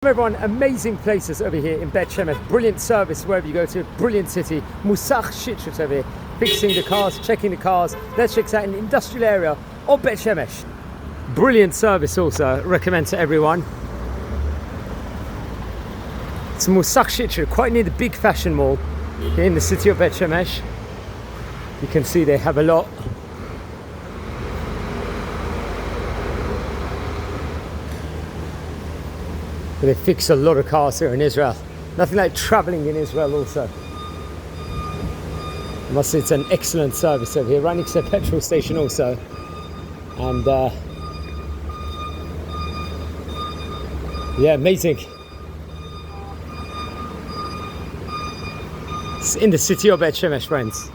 Everyone, amazing places over here in Beit Shemesh. Brilliant service wherever you go to. Brilliant city. Musach Shitrit over here. Fixing the cars, checking the cars. Let's check out an industrial area of Beit Shemesh. Brilliant service also. Recommend to everyone. It's Musach Shitrit, quite near the big fashion mall here in the city of Beit Shemesh. You can see they have a lot. They fix a lot of cars here in Israel. Nothing like traveling in Israel also. I must say it's an excellent service over here, right next to a petrol station also. And yeah, amazing. It's in the city of Beit Shemesh, friends.